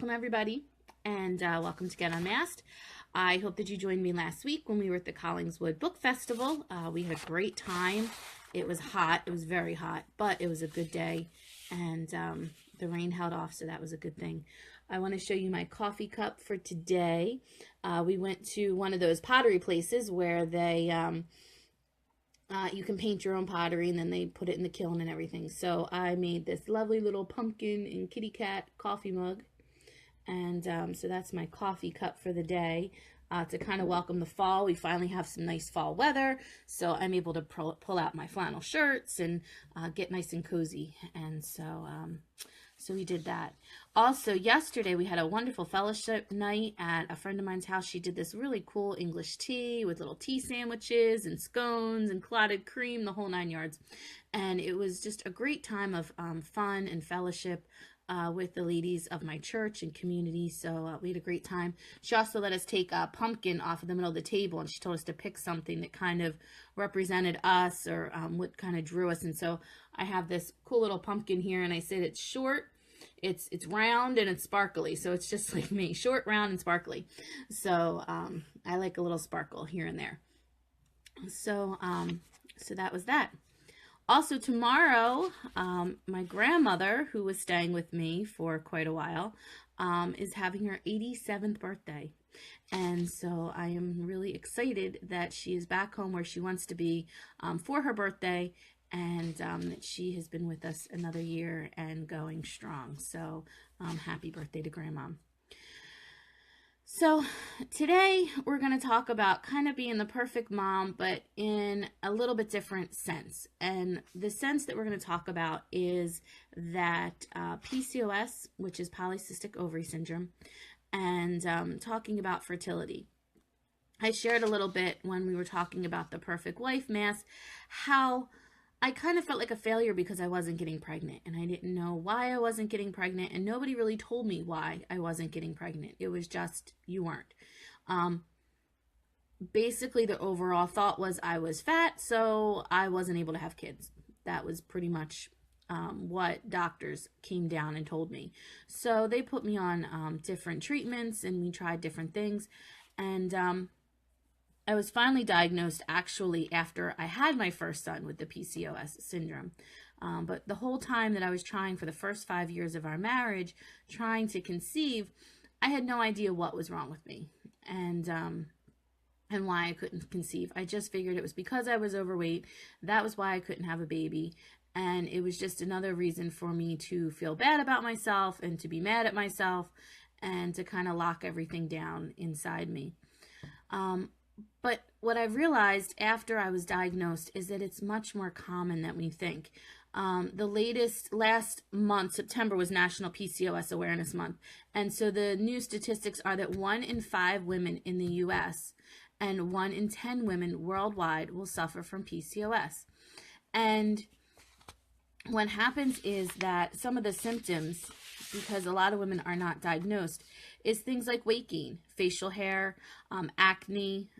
welcome everybody, and welcome to Get Unmasked. I hope that you joined me last week when we were at the Collingswood Book Festival. We had a great time. It was hot. It was very hot, but it was a good day, and the rain held off, so that was a good thing. I want to show you my coffee cup for today. We went to one of those pottery places where they you can paint your own pottery, and then they put it in the kiln and everything. So I made this lovely little pumpkin and kitty cat coffee mug. And so that's my coffee cup for the day. To kind of welcome the fall. We finally have some nice fall weather, so I'm able to pull out my flannel shirts and get nice and cozy. And so we did that. Also, yesterday we had a wonderful fellowship night at a friend of mine's house. She did this really cool English tea with little tea sandwiches and scones and clotted cream, the whole 9 yards. And it was just a great time of fun and fellowship with the ladies of my church and community. So we had a great time. She also let us take a pumpkin off of the middle of the table, and she told us to pick something that kind of represented us or what kind of drew us. And so I have this cool little pumpkin here, and I said it's short, it's round, and it's sparkly. So it's just like me, short, round, and sparkly. So I like a little sparkle here and there. So that was that. Also tomorrow, my grandmother, who was staying with me for quite a while, is having her 87th birthday. And so I am really excited that she is back home where she wants to be for her birthday, and that she has been with us another year and going strong. So happy birthday to Grandma. So today we're going to talk about kind of being the perfect mom, but in a little bit different sense. And the sense that we're going to talk about is that PCOS, which is polycystic ovary syndrome, and talking about fertility. I shared a little bit when we were talking about the perfect wife mask, how I kind of felt like a failure because I wasn't getting pregnant, and I didn't know why I wasn't getting pregnant, and nobody really told me why I wasn't getting pregnant. It was just, you weren't. Basically, the overall thought was I was fat, so I wasn't able to have kids. That was pretty much what doctors came down and told me. So they put me on different treatments, and we tried different things, and I was finally diagnosed actually after I had my first son with the PCOS syndrome. But the whole time that I was trying for the first 5 years of our marriage, trying to conceive, I had no idea what was wrong with me and why I couldn't conceive. I just figured it was because I was overweight. That was why I couldn't have a baby. And it was just another reason for me to feel bad about myself and to be mad at myself and to kind of lock everything down inside me. But what I've realized after I was diagnosed is that it's much more common than we think. Last month, September, was National PCOS Awareness Month. And so the new statistics are that 1 in 5 women in the U.S. and 1 in 10 women worldwide will suffer from PCOS. And what happens is that some of the symptoms, because a lot of women are not diagnosed, is things like weight gain, facial hair, acne,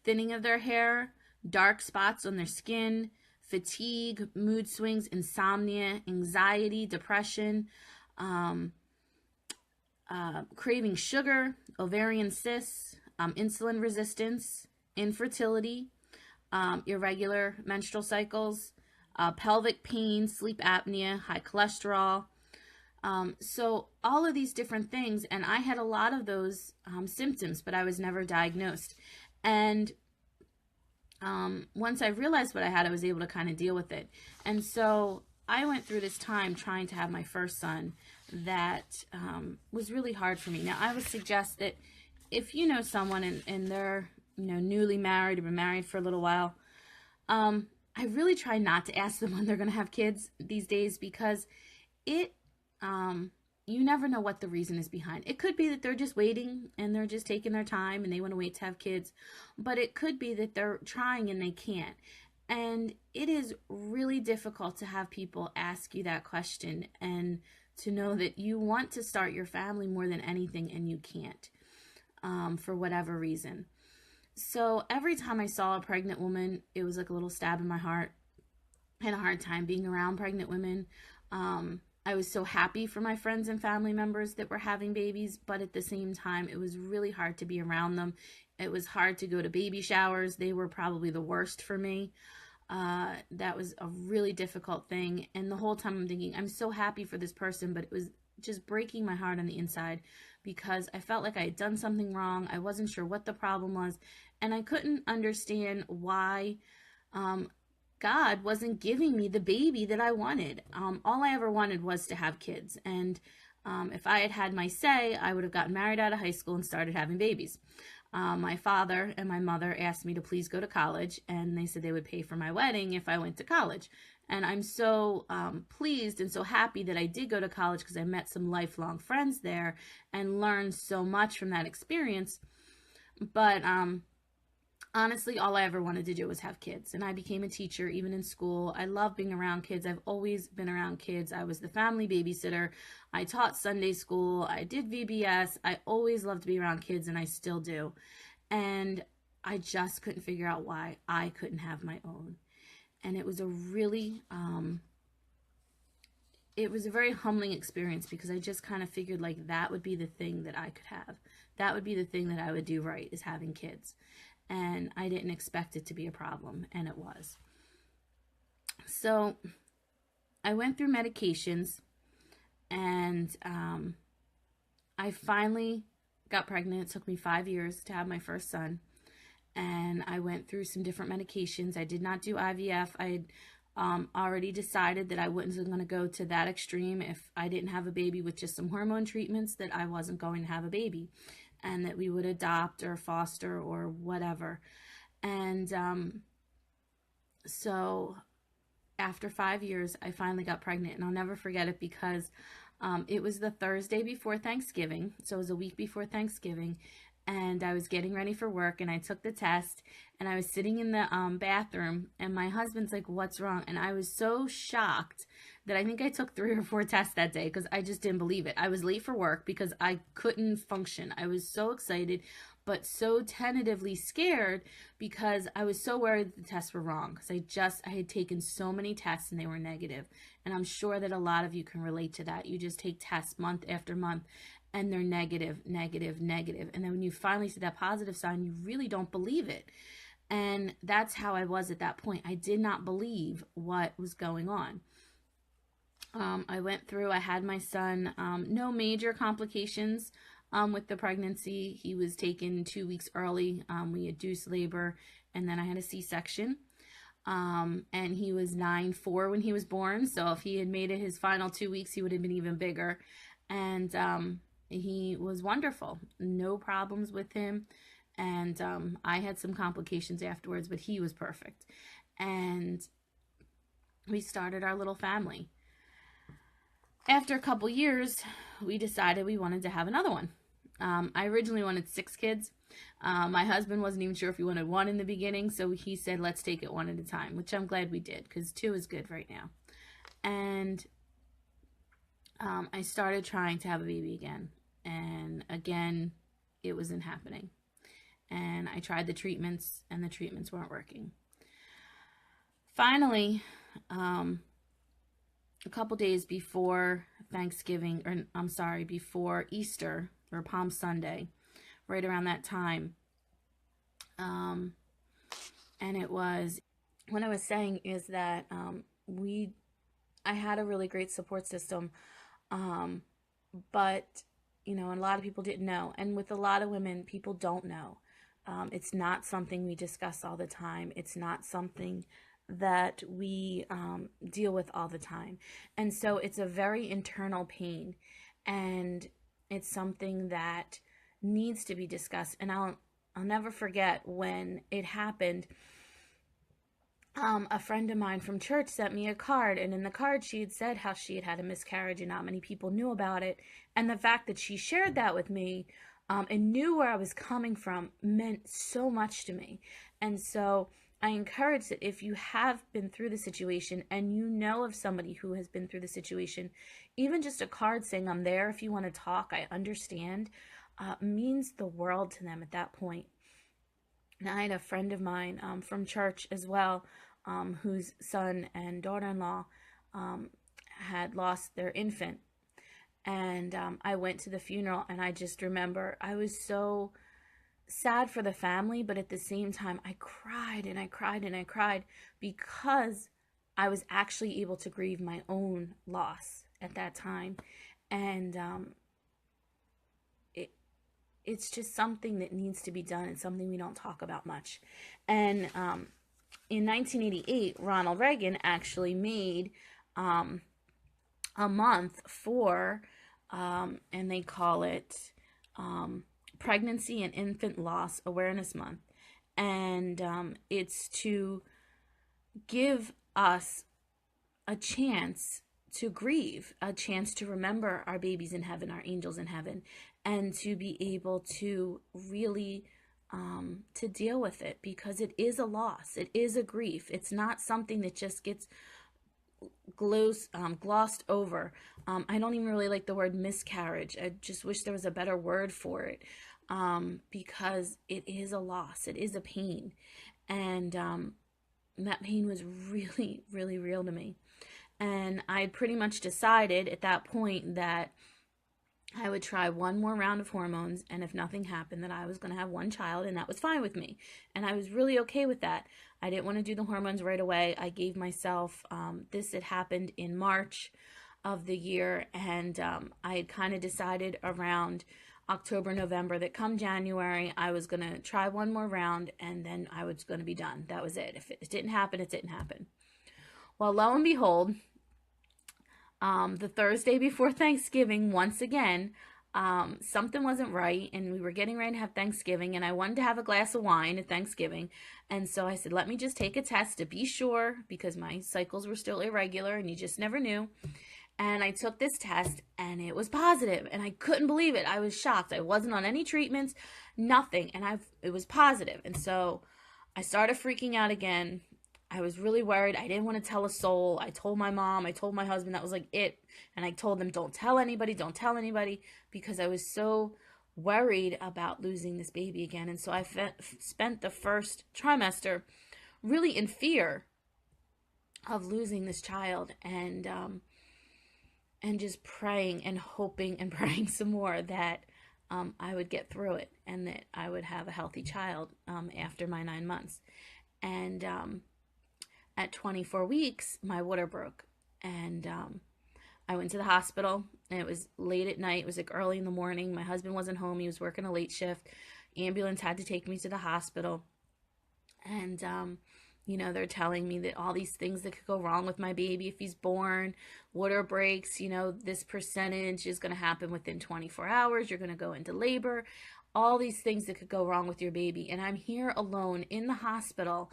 thinning of their hair, dark spots on their skin, fatigue, mood swings, insomnia, anxiety, depression, craving sugar, ovarian cysts, insulin resistance, infertility, irregular menstrual cycles, pelvic pain, sleep apnea, high cholesterol. So all of these different things, and I had a lot of those symptoms, but I was never diagnosed. And once I realized what I had, I was able to kind of deal with it. And so I went through this time trying to have my first son that was really hard for me. Now, I would suggest that if you know someone and they're newly married or been married for a little while, I really try not to ask them when they're going to have kids these days, because you never know what the reason is behind. It could be that they're just waiting and they're just taking their time and they want to wait to have kids, but it could be that they're trying and they can't. And it is really difficult to have people ask you that question and to know that you want to start your family more than anything and you can't, for whatever reason. So every time I saw a pregnant woman, it was like a little stab in my heart. I had a hard time being around pregnant women. I was so happy for my friends and family members that were having babies, but at the same time, it was really hard to be around them. It was hard to go to baby showers. They were probably the worst for me. That was a really difficult thing. And the whole time I'm thinking, I'm so happy for this person, but it was just breaking my heart on the inside because I felt like I had done something wrong. I wasn't sure what the problem was, and I couldn't understand why God wasn't giving me the baby that I wanted. All I ever wanted was to have kids. And if I had had my say, I would have gotten married out of high school and started having babies. My father and my mother asked me to please go to college, and they said they would pay for my wedding if I went to college. And I'm so pleased and so happy that I did go to college because I met some lifelong friends there and learned so much from that experience. But honestly, all I ever wanted to do was have kids. And I became a teacher even in school. I love being around kids. I've always been around kids. I was the family babysitter. I taught Sunday school. I did VBS. I always loved to be around kids, and I still do. And I just couldn't figure out why I couldn't have my own. And it was a really, it was a very humbling experience because I just kind of figured like that would be the thing that I could have. That would be the thing that I would do right, is having kids. And I didn't expect it to be a problem, and it was. So I went through medications, and I finally got pregnant. It took me 5 years to have my first son, and I went through some different medications. I did not do IVF. I had already decided that I wasn't going to go to that extreme if I didn't have a baby with just some hormone treatments, that I wasn't going to have a baby, and that we would adopt or foster or whatever. And so after 5 years, I finally got pregnant, and I'll never forget it because it was the Thursday before Thanksgiving. So it was a week before Thanksgiving, and I was getting ready for work, and I took the test, and I was sitting in the bathroom, and my husband's like, "What's wrong?" And I was so shocked that I think I took 3 or 4 tests that day because I just didn't believe it. I was late for work because I couldn't function. I was so excited, but so tentatively scared because I was so worried that the tests were wrong, because I had taken so many tests and they were negative. And I'm sure that a lot of you can relate to that. You just take tests month after month and they're negative, negative, negative. And then when you finally see that positive sign, you really don't believe it. And that's how I was at that point. I did not believe what was going on. I went through, I had my son, no major complications with the pregnancy. He was taken 2 weeks early. We induced labor, and then I had a C-section. And he was 9'4" when he was born. So if he had made it his final 2 weeks, he would have been even bigger. And he was wonderful. No problems with him. And I had some complications afterwards, but he was perfect. And we started our little family. After a couple years, we decided we wanted to have another one. I originally wanted 6 kids. My husband wasn't even sure if he wanted 1 in the beginning, so he said, let's take it 1 at a time, which I'm glad we did, because 2 is good right now. And I started trying to have a baby again. And again, it wasn't happening. And I tried the treatments, and the treatments weren't working. Finally, a couple days before Thanksgiving, before Easter or Palm Sunday, right around that time. And it was, what I was saying is that I had a really great support system, but, and a lot of people didn't know. And with a lot of women, people don't know. It's not something we discuss all the time. It's not something that we deal with all the time. And so it's a very internal pain, and it's something that needs to be discussed. And I'll never forget when it happened. A friend of mine from church sent me a card, and in the card she had said how she had had a miscarriage and not many people knew about it. And the fact that she shared that with me and knew where I was coming from meant so much to me. And so I encourage that if you have been through the situation and you know of somebody who has been through the situation, even just a card saying, "I'm there if you want to talk, I understand," means the world to them at that point. And I had a friend of mine from church as well, whose son and daughter-in-law had lost their infant. And I went to the funeral, and I just remember I was so sad for the family, but at the same time, I cried and I cried and I cried because I was actually able to grieve my own loss at that time. And it's just something that needs to be done and something we don't talk about much. And in 1988, Ronald Reagan actually made a month for, and they call it Pregnancy and Infant Loss Awareness Month. And it's to give us a chance to grieve, a chance to remember our babies in heaven, our angels in heaven, and to be able to really to deal with it, because it is a loss. It is a grief. It's not something that just gets glossed over. I don't even really like the word miscarriage. I just wish there was a better word for it, because it is a loss. It is a pain. And that pain was really, really real to me. And I pretty much decided at that point that I would try one more round of hormones, and if nothing happened, that I was going to have one child, and that was fine with me. And I was really okay with that. I didn't want to do the hormones right away. I gave myself, this had happened in March of the year, and I had kind of decided around October, November, that come January, I was going to try one more round, and then I was going to be done. That was it. If it didn't happen, it didn't happen. Well, lo and behold, the Thursday before Thanksgiving, once again, something wasn't right, and we were getting ready to have Thanksgiving, and I wanted to have a glass of wine at Thanksgiving. And so I said, let me just take a test to be sure, because my cycles were still irregular and you just never knew. And I took this test, and it was positive, and I couldn't believe it. I was shocked. I wasn't on any treatments, nothing, and it was positive. And so I started freaking out again. I was really worried. I didn't want to tell a soul. I told my mom, I told my husband, that was like it. And I told them, don't tell anybody, because I was so worried about losing this baby again. And so I spent the first trimester really in fear of losing this child, and just praying and hoping and praying some more that I would get through it, and that I would have a healthy child after my 9 months. And at 24 weeks, my water broke, and I went to the hospital, and it was late at night. It was like early in the morning. My husband wasn't home. He was working a late shift. Ambulance had to take me to the hospital, and they're telling me that all these things that could go wrong with my baby if he's born, water breaks, this percentage is going to happen within 24 hours. You're going to go into labor, all these things that could go wrong with your baby. And I'm here alone in the hospital,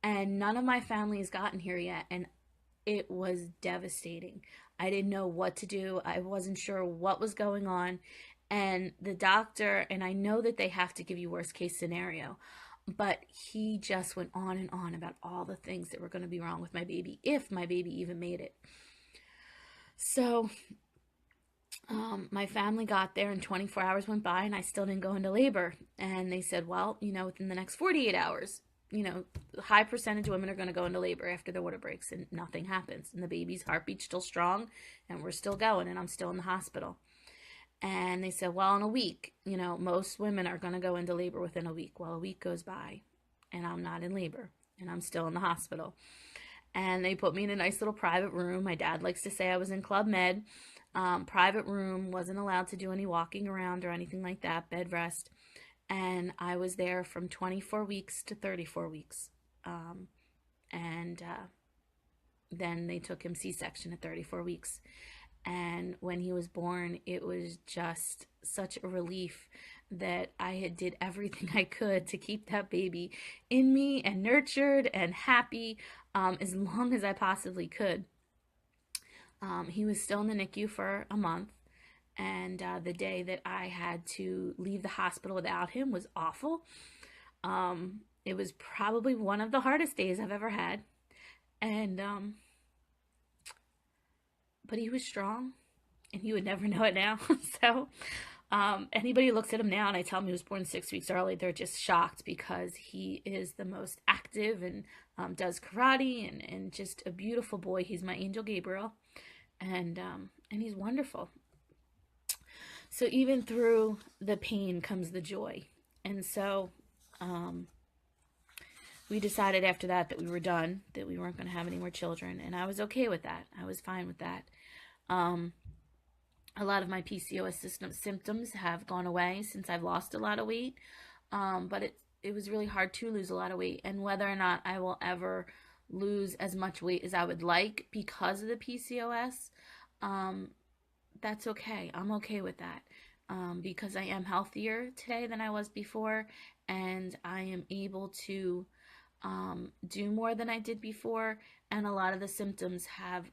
and none of my family has gotten here yet. And it was devastating. I didn't know what to do. I wasn't sure what was going on. And the doctor, and I know that they have to give you worst case scenario, but he just went on and on about all the things that were going to be wrong with my baby, if my baby even made it. So my family got there, and 24 hours went by, and I still didn't go into labor. And they said, well, within the next 48 hours, a high percentage of women are going to go into labor after their water breaks, and nothing happens. And the baby's heartbeat's still strong, and we're still going, and I'm still in the hospital. And they said, well, in a week, most women are going to go into labor within a week. Well, a week goes by, and I'm not in labor, and I'm still in the hospital. And they put me in a nice little private room. My dad likes to say I was in Club Med. Private room, wasn't allowed to do any walking around or anything like that, bed rest. And I was there from 24 weeks to 34 weeks. Then they took him C-section at 34 weeks. And when he was born, it was just such a relief that I had did everything I could to keep that baby in me and nurtured and happy as long as I possibly could. He was still in the NICU for a month. And the day that I had to leave the hospital without him was awful. It was probably one of the hardest days I've ever had. And but he was strong, and you would never know it now. So anybody who looks at him now and I tell him he was born 6 weeks early, they're just shocked, because he is the most active and does karate and just a beautiful boy. He's my angel Gabriel. and he's wonderful. So even through the pain comes the joy. And so we decided after that we were done, that we weren't going to have any more children. And I was okay with that. I was fine with that. A lot of my PCOS symptoms have gone away since I've lost a lot of weight. But it was really hard to lose a lot of weight. And whether or not I will ever lose as much weight as I would like because of the PCOS, that's okay. I'm okay with that. Because I am healthier today than I was before, and I am able to do more than I did before, and a lot of the symptoms have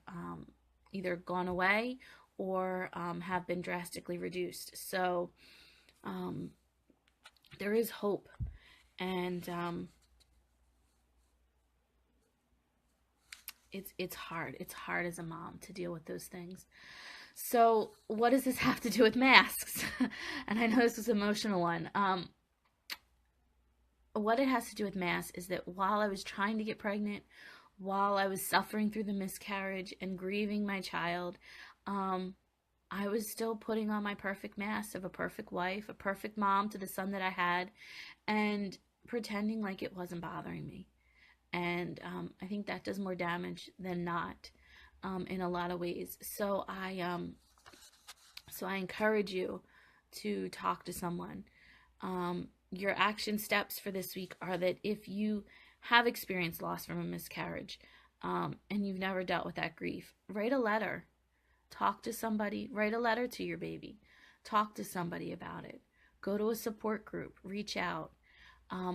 either gone away or have been drastically reduced. So there is hope, and it's hard. It's hard as a mom to deal with those things. So what does this have to do with masks? And I know this was an emotional one. What it has to do with masks is that while I was trying to get pregnant, while I was suffering through the miscarriage and grieving my child, I was still putting on my perfect mask of a perfect wife, a perfect mom to the son that I had, and pretending like it wasn't bothering me. And I think that does more damage than not. In a lot of ways. So I encourage you to talk to someone. Your action steps for this week are that if you have experienced loss from a miscarriage, and you've never dealt with that grief, write a letter. Talk to somebody. Write a letter to your baby. Talk to somebody about it. Go to a support group. Reach out.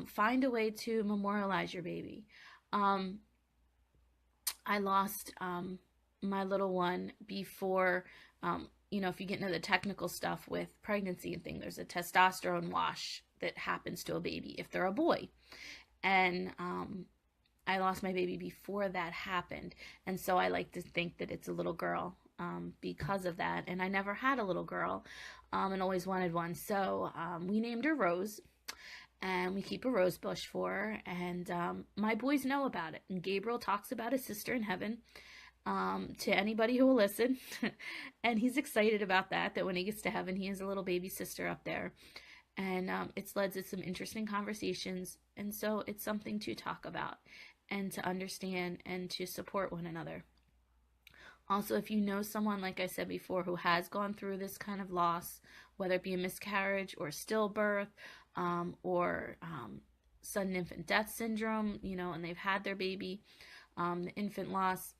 Find a way to memorialize your baby. I lost my little one before, if you get into the technical stuff with pregnancy and things, there's a testosterone wash that happens to a baby if they're a boy. And I lost my baby before that happened. And so I like to think that it's a little girl because of that. And I never had a little girl and always wanted one. So we named her Rose. And we keep a rose bush for her. And my boys know about it. And Gabriel talks about his sister in heaven. To anybody who will listen. And he's excited about that when he gets to heaven, he has a little baby sister up there. And it's led to some interesting conversations. And so it's something to talk about and to understand and to support one another. Also, if you know someone, like I said before, who has gone through this kind of loss, whether it be a miscarriage or stillbirth, or sudden infant death syndrome, and they've had their baby, the infant loss,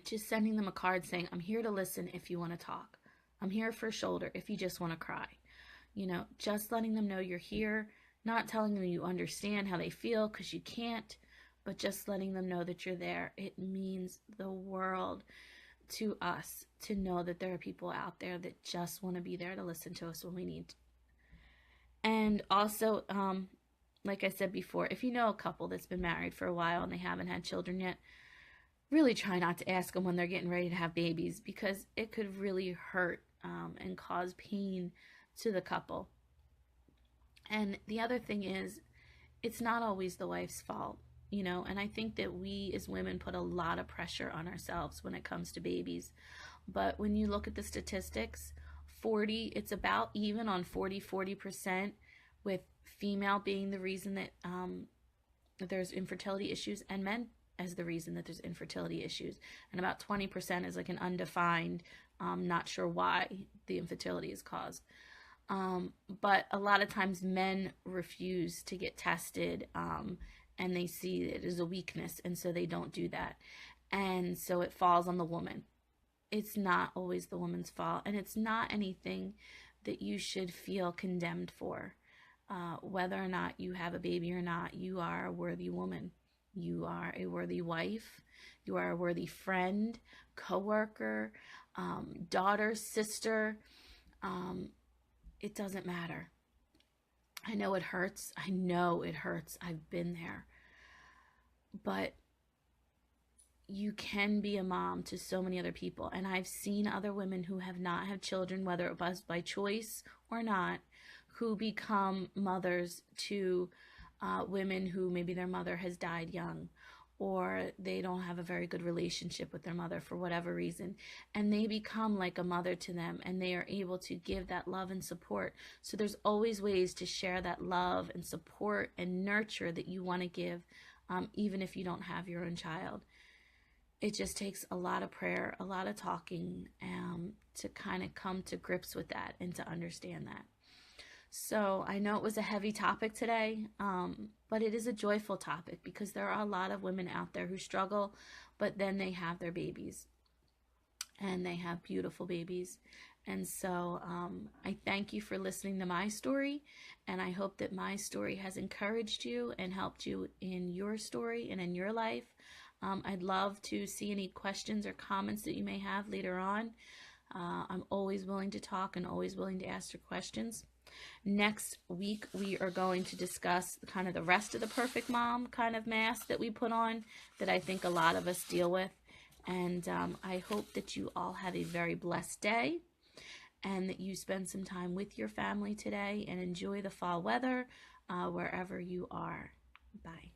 just sending them a card saying, I'm here to listen if you want to talk. I'm here for a shoulder if you just want to cry. Just letting them know you're here, not telling them you understand how they feel, because you can't, but just letting them know that you're there. It means the world to us to know that there are people out there that just want to be there to listen to us when we need to. And also, like I said before, if you know a couple that's been married for a while and they haven't had children yet, really try not to ask them when they're getting ready to have babies, because it could really hurt and cause pain to the couple. And the other thing is, it's not always the wife's fault, and I think that we as women put a lot of pressure on ourselves when it comes to babies. But when you look at the statistics, it's about even on 40%, with female being the reason that there's infertility issues, and men as the reason that there's infertility issues. And about 20% is like an undefined, not sure why the infertility is caused. But a lot of times men refuse to get tested, and they see it as a weakness, and so they don't do that. And so it falls on the woman. It's not always the woman's fault, and it's not anything that you should feel condemned for. Whether or not you have a baby or not, you are a worthy woman. You are a worthy wife. You are a worthy friend, coworker, daughter, sister. It doesn't matter. I know it hurts. I've been there. But you can be a mom to so many other people. And I've seen other women who have not had children, whether it was by choice or not, who become mothers to women who maybe their mother has died young, or they don't have a very good relationship with their mother for whatever reason, and they become like a mother to them, and they are able to give that love and support. So there's always ways to share that love and support and nurture that you want to give, even if you don't have your own child. It just takes a lot of prayer, a lot of talking, to kind of come to grips with that and to understand that. So I know it was a heavy topic today, but it is a joyful topic because there are a lot of women out there who struggle, but then they have their babies, and they have beautiful babies. And so I thank you for listening to my story, and I hope that my story has encouraged you and helped you in your story and in your life. I'd love to see any questions or comments that you may have later on. I'm always willing to talk and always willing to answer questions. Next week, we are going to discuss kind of the rest of the perfect mom kind of mask that we put on that I think a lot of us deal with. And I hope that you all have a very blessed day, and that you spend some time with your family today and enjoy the fall weather wherever you are. Bye.